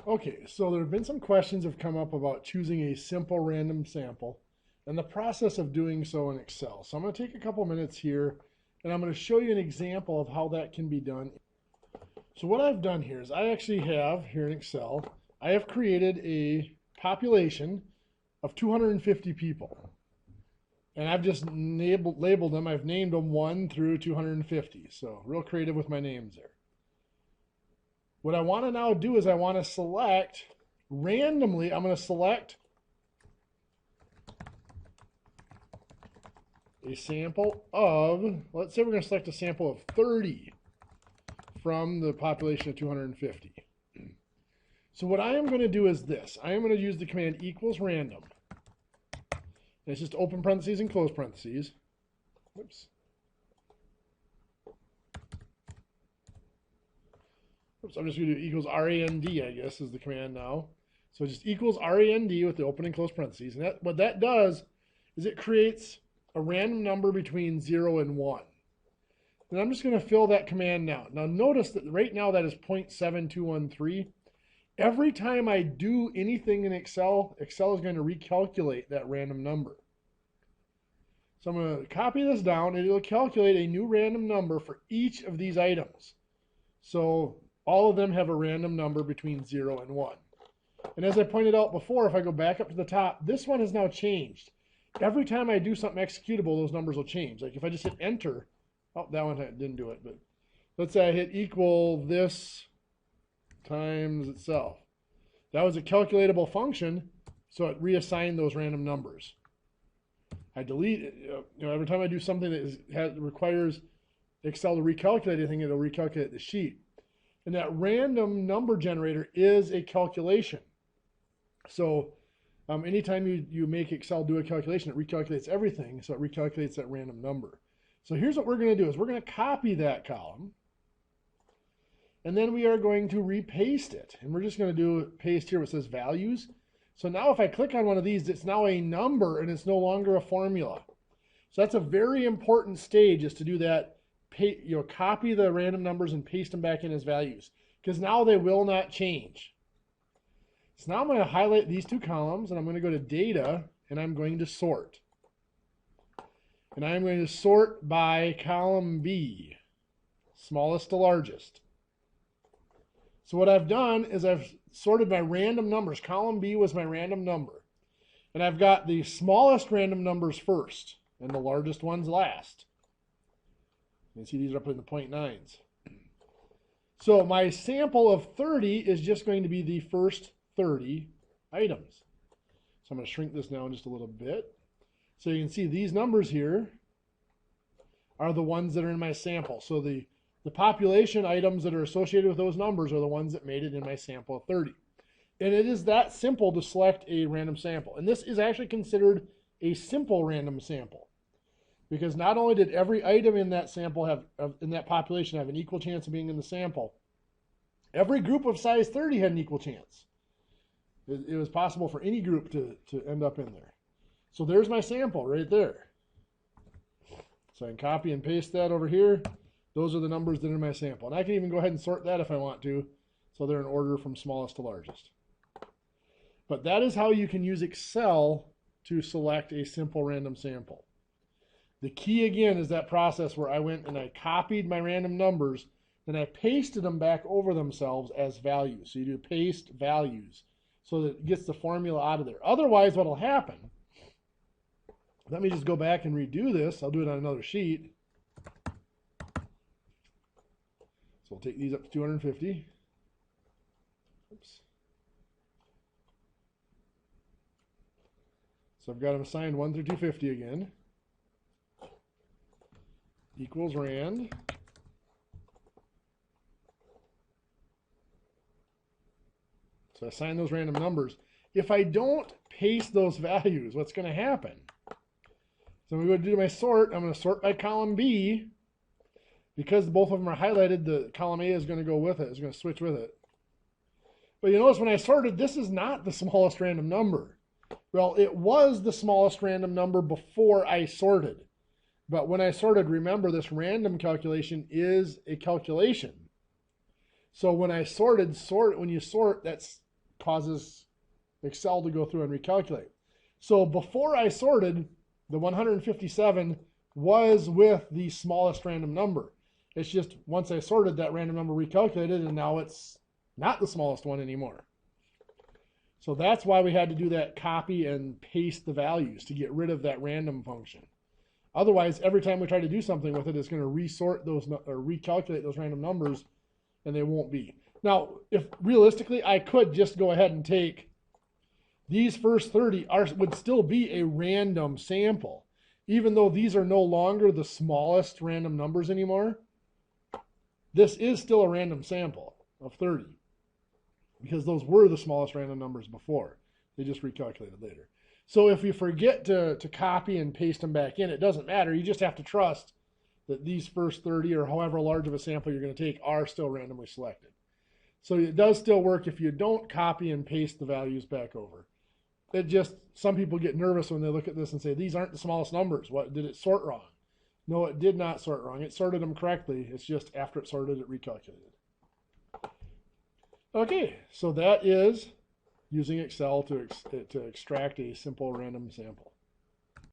Okay, so there have been some questions have come up about choosing a simple random sample and the process of doing so in Excel. So I'm going to take a couple minutes here and I'm going to show you an example of how that can be done. So what I've done here is I actually have here in Excel, I have created a population of 250 people. And I've just labeled them, I've named them 1 through 250. So real creative with my names there. What I want to now do is I want to select randomly, I'm going to select a sample of, let's say we're going to select a sample of 30 from the population of 250. So what I am going to do is this. I am going to use the command equals random. And it's just open parentheses and close parentheses. Oops. I'm just going to do equals RAND, I guess, is the command now. So just equals RAND with the open and close parentheses. And what that does is it creates a random number between 0 and 1. And I'm just going to fill that command now. Now notice that right now that is 0.7213. Every time I do anything in Excel, Excel is going to recalculate that random number. So I'm going to copy this down and it'll calculate a new random number for each of these items. So all of them have a random number between 0 and 1. And as I pointed out before, if I go back up to the top, this one has now changed. Every time I do something executable, those numbers will change. Like if I just hit enter, oh, that one didn't do it, but let's say I hit equal this times itself. That was a calculatable function, so it reassigned those random numbers. I delete it. Every time I do something that requires Excel to recalculate anything, it'll recalculate the sheet. And that random number generator is a calculation. So anytime you make Excel do a calculation, it recalculates everything, so it recalculates that random number. So here's what we're going to do is we're going to copy that column, and then we are going to repaste it. And we're just going to do paste here where it says values. So now if I click on one of these, it's now a number and it's no longer a formula. So that's a very important stage, is to do that. Copy the random numbers and paste them back in as values, because now they will not change. So now I'm going to highlight these two columns and I'm going to go to data and I'm going to sort. And I'm going to sort by column B, smallest to largest. So what I've done is I've sorted by random numbers. Column B was my random number. And I've got the smallest random numbers first and the largest ones last. You can see these are up in the 0.9s. So my sample of 30 is just going to be the first 30 items. So I'm going to shrink this down just a little bit. So you can see these numbers here are the ones that are in my sample. So the population items that are associated with those numbers are the ones that made it in my sample of 30. And it is that simple to select a random sample. And this is actually considered a simple random sample, because not only did every item in that sample in that population have an equal chance of being in the sample, every group of size 30 had an equal chance. It was possible for any group to end up in there. So there's my sample right there. So I can copy and paste that over here. Those are the numbers that are in my sample. And I can even go ahead and sort that if I want to, so they're in order from smallest to largest. But that is how you can use Excel to select a simple random sample. The key again is that process where I went and I copied my random numbers, then I pasted them back over themselves as values. So you do paste values so that it gets the formula out of there. Otherwise, what will happen, let me just go back and redo this. I'll do it on another sheet. So we'll take these up to 250. Oops. So I've got them assigned 1 through 250 again. Equals rand. So I assign those random numbers. If I don't paste those values, what's going to happen? So I'm going to go to my sort. I'm going to sort by column B. Because both of them are highlighted, the column A is going to go with it. It's going to switch with it. But you notice when I sorted, this is not the smallest random number. Well, it was the smallest random number before I sorted. But when I sorted, remember this random calculation is a calculation. So when I sorted, when you sort, that's causes Excel to go through and recalculate. So before I sorted, the 157 was with the smallest random number. It's just once I sorted, that random number recalculated, and now it's not the smallest one anymore. So that's why we had to do that copy and paste the values to get rid of that random function. Otherwise, every time we try to do something with it, it's going to resort those or recalculate those random numbers, and they won't be. Now, if realistically, I could just go ahead and take these first 30 would still be a random sample, even though these are no longer the smallest random numbers anymore. This is still a random sample of 30 because those were the smallest random numbers before. They just recalculated later. So if you forget to copy and paste them back in, it doesn't matter. You just have to trust that these first 30 or however large of a sample you're going to take are still randomly selected. So it does still work if you don't copy and paste the values back over. It just, some people get nervous when they look at this and say, these aren't the smallest numbers. What, did it sort wrong? No, it did not sort wrong. It sorted them correctly. It's just after it sorted, it recalculated. Okay, so that is using Excel to extract a simple random sample.